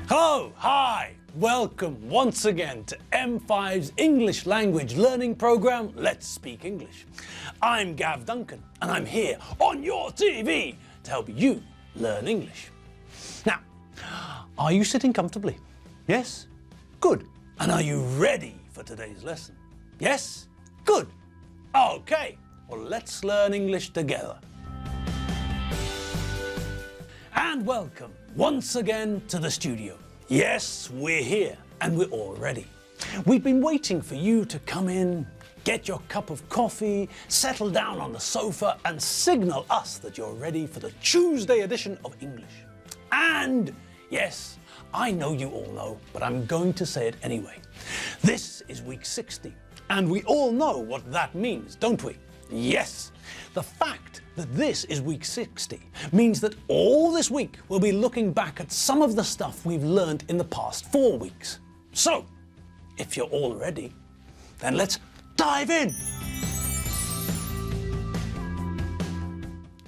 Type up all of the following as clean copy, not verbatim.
Hello, hi, welcome once again to M5's English language learning program, Let's Speak English. I'm Gav Duncan and I'm here on your TV to help you learn English. Now, are you sitting comfortably? Yes? Good. And are you ready for today's lesson? Yes? Good. Okay, well let's learn English together. And welcome once again to the studio. Yes, we're here and we're all ready. We've been waiting for you to come in, get your cup of coffee, settle down on the sofa and signal us that you're ready for the Tuesday edition of English. And yes, I know you all know, but I'm going to say it anyway. This is week 60 and we all know what that means, don't we? Yes, the fact that this is week 60 means that all this week we'll be looking back at some of the stuff we've learned in the past 4 weeks. So, if you're all ready, then let's dive in.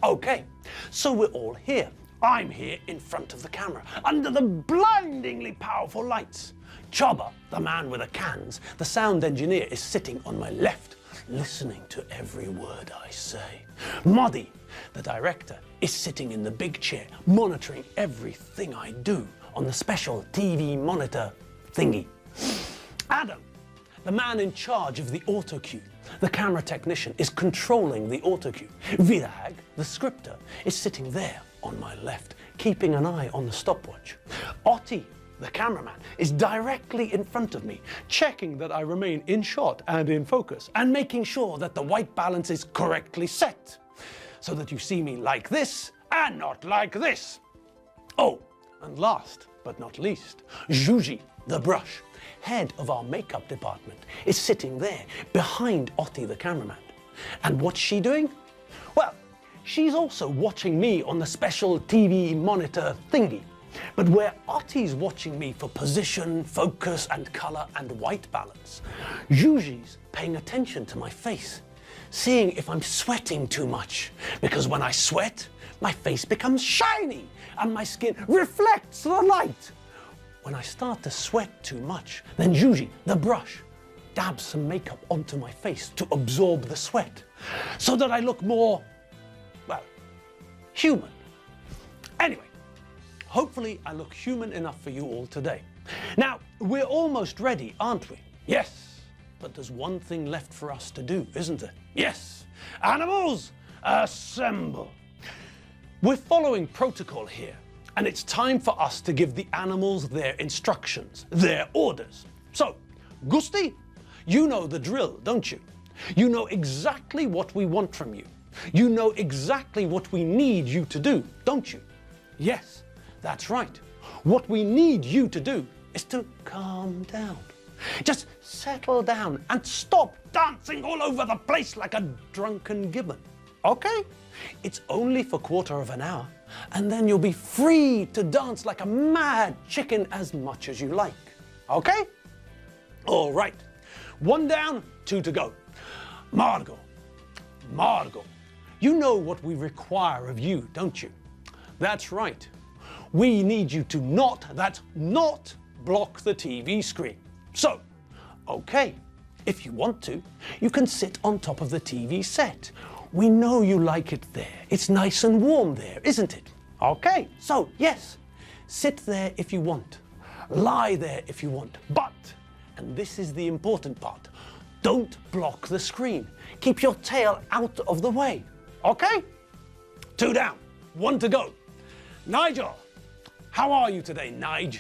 Okay, so we're all here. I'm here in front of the camera, under the blindingly powerful lights. Chubba, the man with the cans, the sound engineer, is sitting on my left, listening to every word I say. Muddy, the director, is sitting in the big chair, monitoring everything I do on the special TV monitor thingy. Adam, the man in charge of the autocue, the camera technician, is controlling the autocue. Virag, the scripter, is sitting there on my left, keeping an eye on the stopwatch. Otti, the cameraman, is directly in front of me, checking that I remain in shot and in focus, and making sure that the white balance is correctly set, so that you see me like this and not like this. Oh, and last but not least, Juji, the brush, head of our makeup department, is sitting there behind Otti, the cameraman. And what's she doing? Well, she's also watching me on the special TV monitor thingy. But where Otti's watching me for position, focus and colour and white balance, Juji's paying attention to my face, seeing if I'm sweating too much. Because when I sweat, my face becomes shiny and my skin reflects the light. When I start to sweat too much, then Juji, the brush, dabs some makeup onto my face to absorb the sweat, so that I look more, well, human. Anyway, hopefully I look human enough for you all today. Now, we're almost ready, aren't we? Yes, but there's one thing left for us to do, isn't it? Yes, animals, assemble. We're following protocol here, and it's time for us to give the animals their instructions, their orders. So, Gusti, you know the drill, don't you? You know exactly what we want from you. You know exactly what we need you to do, don't you? Yes. That's right. What we need you to do is to calm down. Just settle down and stop dancing all over the place like a drunken gibbon. Okay? It's only for quarter of an hour, and then you'll be free to dance like a mad chicken as much as you like. Okay? All right. 1 down, 2 to go. Margot, you know what we require of you, don't you? That's right. We need you to not block the TV screen. So, okay, if you want to, you can sit on top of the TV set. We know you like it there. It's nice and warm there, isn't it? Okay, so yes, sit there if you want. Lie there if you want. But, and this is the important part, don't block the screen. Keep your tail out of the way. Okay? 2 down, 1 to go. Nigel. How are you today, Nige?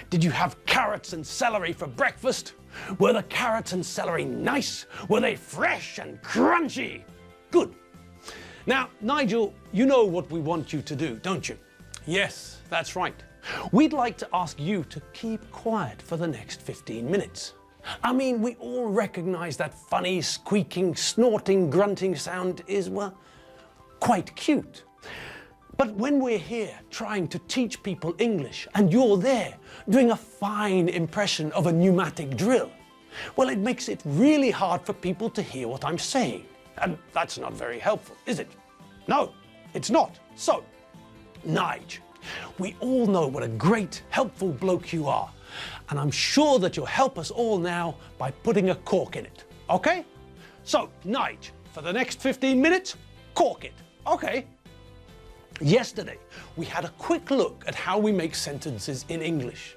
Did you have carrots and celery for breakfast? Were the carrots and celery nice? Were they fresh and crunchy? Good. Now, Nigel, you know what we want you to do, don't you? Yes, that's right. We'd like to ask you to keep quiet for the next 15 minutes. I mean, we all recognize that funny, squeaking, snorting, grunting sound is, well, quite cute. But when we're here trying to teach people English and you're there doing a fine impression of a pneumatic drill, well, it makes it really hard for people to hear what I'm saying. And that's not very helpful, is it? No, it's not. So, Nige, We all know what a great, helpful bloke you are, and I'm sure that you'll help us all now by putting a cork in it, okay? So, Nige, for the next 15 minutes, cork it, okay? Yesterday, we had a quick look at how we make sentences in English.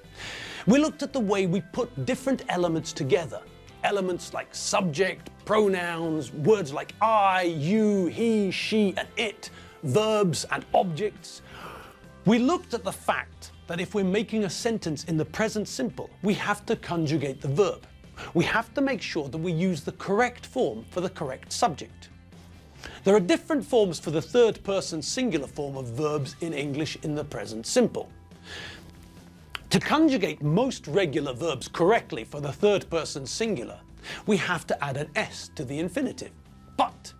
We looked at the way we put different elements together. Elements like subject, pronouns, words like I, you, he, she, and it, verbs and objects. We looked at the fact that if we're making a sentence in the present simple, we have to conjugate the verb. We have to make sure that we use the correct form for the correct subject. There are different forms for the third person singular form of verbs in English in the present simple. To conjugate most regular verbs correctly for the third person singular, we have to add an S to the infinitive. But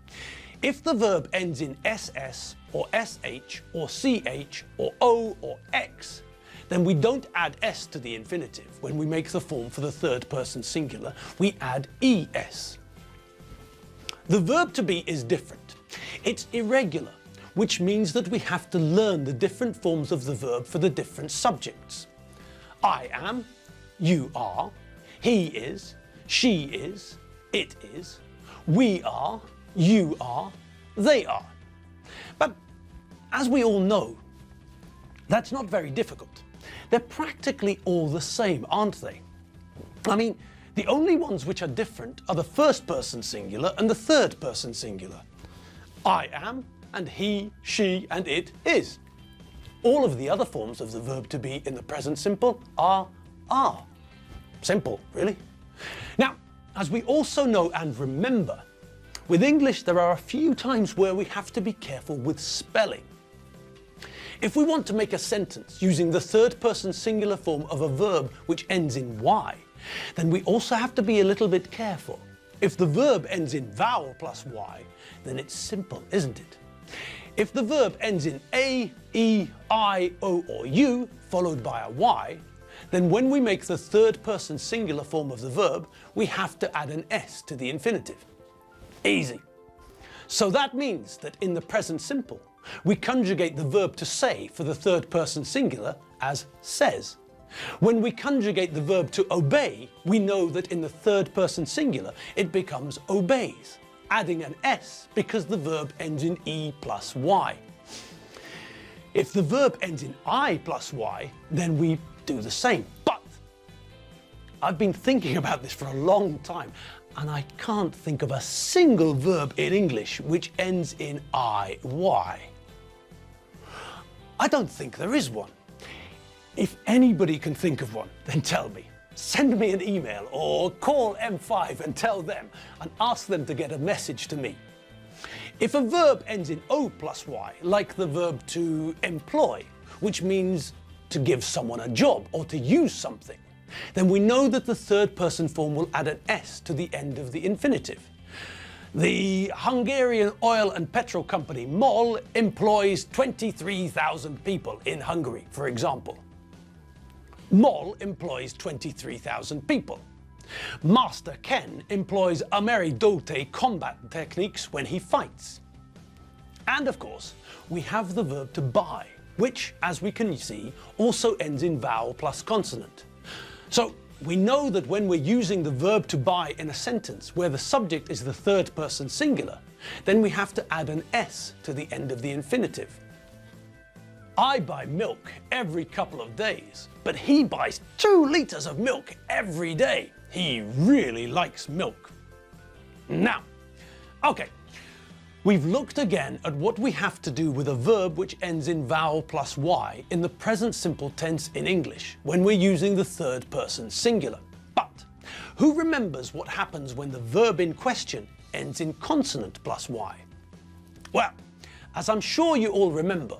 if the verb ends in SS or SH or CH or O or X, then we don't add S to the infinitive. When we make the form for the third person singular, we add ES. The verb to be is different. It's irregular, which means that we have to learn the different forms of the verb for the different subjects. I am, you are, he is, she is, it is, we are, you are, they are. But as we all know, that's not very difficult. They're practically all the same, aren't they? I mean, the only ones which are different are the first person singular and the third person singular. I am, and he, she, and it is. All of the other forms of the verb to be in the present simple are. Simple, really. Now, as we also know and remember, with English there are a few times where we have to be careful with spelling. If we want to make a sentence using the third person singular form of a verb which ends in Y, then we also have to be a little bit careful. If the verb ends in vowel plus Y, then it's simple, isn't it? If the verb ends in A, E, I, O, or U, followed by a Y, then when we make the third person singular form of the verb, we have to add an S to the infinitive. Easy. So that means that in the present simple, we conjugate the verb to say for the third person singular as says. When we conjugate the verb to obey, we know that in the third person singular it becomes obeys, adding an S because the verb ends in E plus Y. If the verb ends in I plus Y, then we do the same. But I've been thinking about this for a long time, and I can't think of a single verb in English which ends in IY. I don't think there is one. If anybody can think of one, then tell me. Send me an email or call M5 and tell them and ask them to get a message to me. If a verb ends in O plus Y, like the verb to employ, which means to give someone a job or to use something, then we know that the third person form will add an S to the end of the infinitive. The Hungarian oil and petrol company MOL employs 23,000 people in Hungary, for example. MOL employs 23,000 people. Master Ken employs Ameridote combat techniques when he fights. And of course, we have the verb to buy, which, as we can see, also ends in vowel plus consonant. So we know that when we're using the verb to buy in a sentence where the subject is the third person singular, then we have to add an S to the end of the infinitive. I buy milk every couple of days, but he buys 2 liters of milk every day. He really likes milk. Now, okay, we've looked again at what we have to do with a verb which ends in vowel plus Y in the present simple tense in English when we're using the third person singular. But who remembers what happens when the verb in question ends in consonant plus Y? Well, as I'm sure you all remember,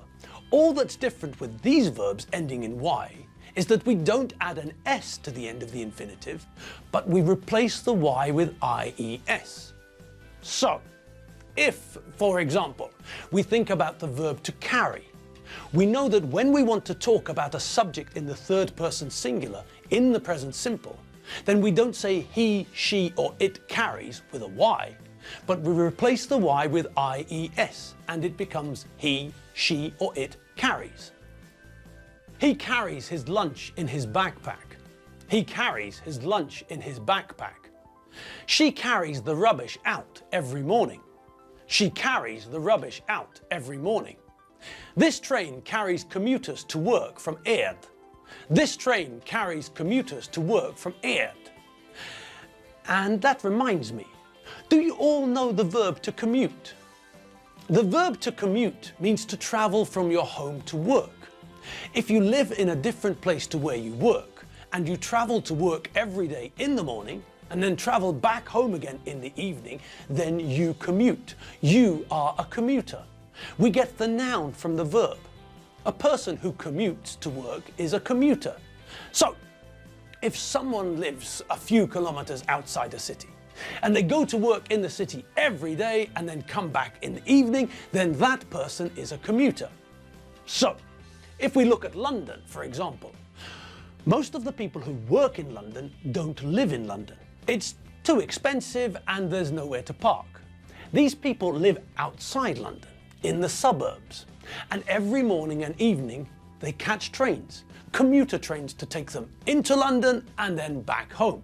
all that's different with these verbs ending in Y is that we don't add an S to the end of the infinitive, but we replace the Y with IES. So, if, for example, we think about the verb to carry, we know that when we want to talk about a subject in the third person singular in the present simple, then we don't say he, she, or it carries with a Y, but we replace the Y with IES, and it becomes he, she, or it carries. He carries his lunch in his backpack. He carries his lunch in his backpack. She carries the rubbish out every morning. She carries the rubbish out every morning. This train carries commuters to work from Erd. This train carries commuters to work from Erd. And that reminds me, do you all know the verb to commute? The verb to commute means to travel from your home to work. If you live in a different place to where you work, and you travel to work every day in the morning, and then travel back home again in the evening, then you commute. You are a commuter. We get the noun from the verb. A person who commutes to work is a commuter. So, if someone lives a few kilometers outside a city, and they go to work in the city every day and then come back in the evening, then that person is a commuter. So, if we look at London, for example, most of the people who work in London don't live in London. It's too expensive and there's nowhere to park. These people live outside London, in the suburbs, and every morning and evening they catch trains, commuter trains to take them into London and then back home.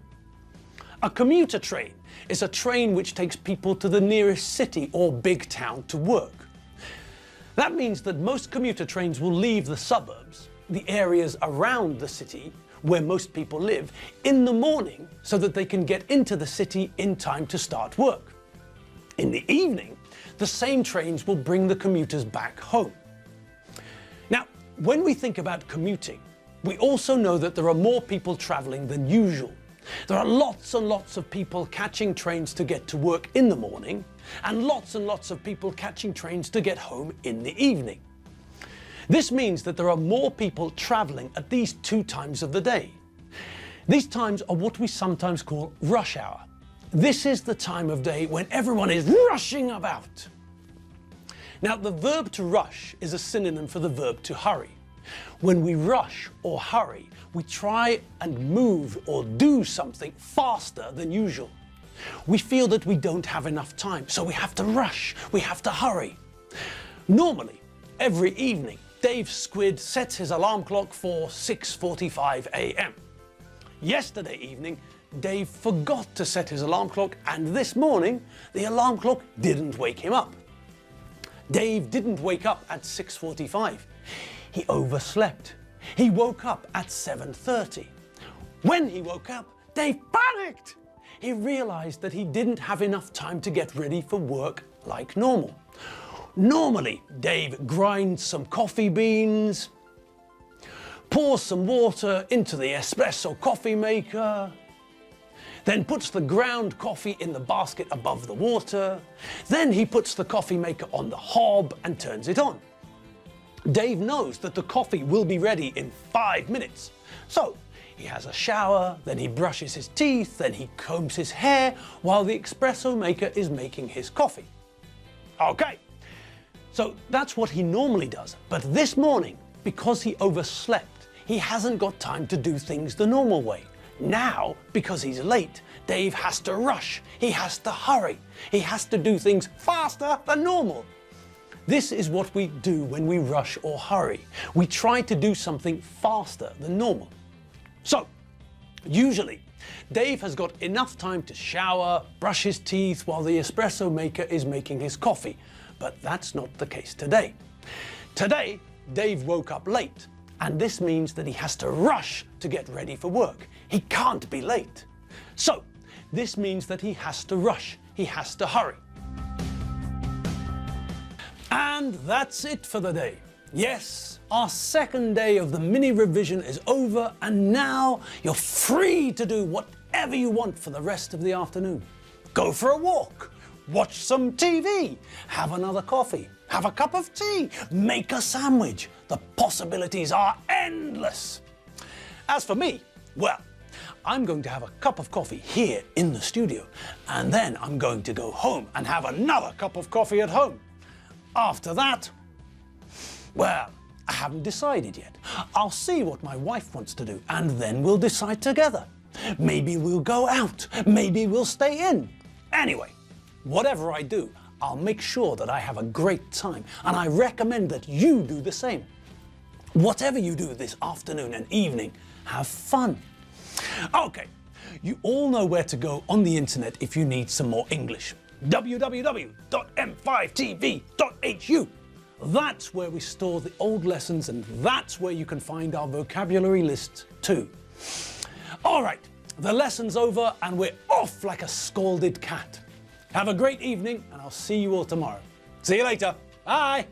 A commuter train is a train which takes people to the nearest city or big town to work. That means that most commuter trains will leave the suburbs, the areas around the city where most people live, in the morning so that they can get into the city in time to start work. In the evening, the same trains will bring the commuters back home. Now, when we think about commuting, we also know that there are more people traveling than usual. There are lots and lots of people catching trains to get to work in the morning, and lots of people catching trains to get home in the evening. This means that there are more people traveling at these two times of the day. These times are what we sometimes call rush hour. This is the time of day when everyone is rushing about. Now, the verb to rush is a synonym for the verb to hurry. When we rush or hurry, we try and move or do something faster than usual. We feel that we don't have enough time, so we have to rush, we have to hurry. Normally, every evening, Dave Squid sets his alarm clock for 6:45 a.m. Yesterday evening, Dave forgot to set his alarm clock, and this morning, the alarm clock didn't wake him up. Dave didn't wake up at 6:45. He overslept. He woke up at 7:30. When he woke up, Dave panicked. He realized that he didn't have enough time to get ready for work like normal. Normally, Dave grinds some coffee beans, pours some water into the espresso coffee maker, then puts the ground coffee in the basket above the water, then he puts the coffee maker on the hob and turns it on. Dave knows that the coffee will be ready in 5 minutes, so he has a shower, then he brushes his teeth, then he combs his hair while the espresso maker is making his coffee. Okay, so that's what he normally does, but this morning, because he overslept, he hasn't got time to do things the normal way. Now, because he's late, Dave has to rush, he has to hurry, he has to do things faster than normal. This is what we do when we rush or hurry. We try to do something faster than normal. So, usually, Dave has got enough time to shower, brush his teeth while the espresso maker is making his coffee. But that's not the case today. Today, Dave woke up late, and this means that he has to rush to get ready for work. He can't be late. So, this means that he has to rush, he has to hurry. And that's it for the day. Yes, our second day of the mini revision is over, and now you're free to do whatever you want for the rest of the afternoon. Go for a walk, watch some TV, have another coffee, have a cup of tea, make a sandwich. The possibilities are endless. As for me, well, I'm going to have a cup of coffee here in the studio, and then I'm going to go home and have another cup of coffee at home. After that, well, I haven't decided yet. I'll see what my wife wants to do, and then we'll decide together. Maybe we'll go out, maybe we'll stay in. Anyway, whatever I do, I'll make sure that I have a great time, and I recommend that you do the same. Whatever you do this afternoon and evening, have fun. Okay, you all know where to go on the internet if you need some more English. www.m5tv.hu. That's where we store the old lessons, and that's where you can find our vocabulary list too. All right, the lesson's over and we're off like a scalded cat. Have a great evening and I'll see you all tomorrow. See you later. Bye.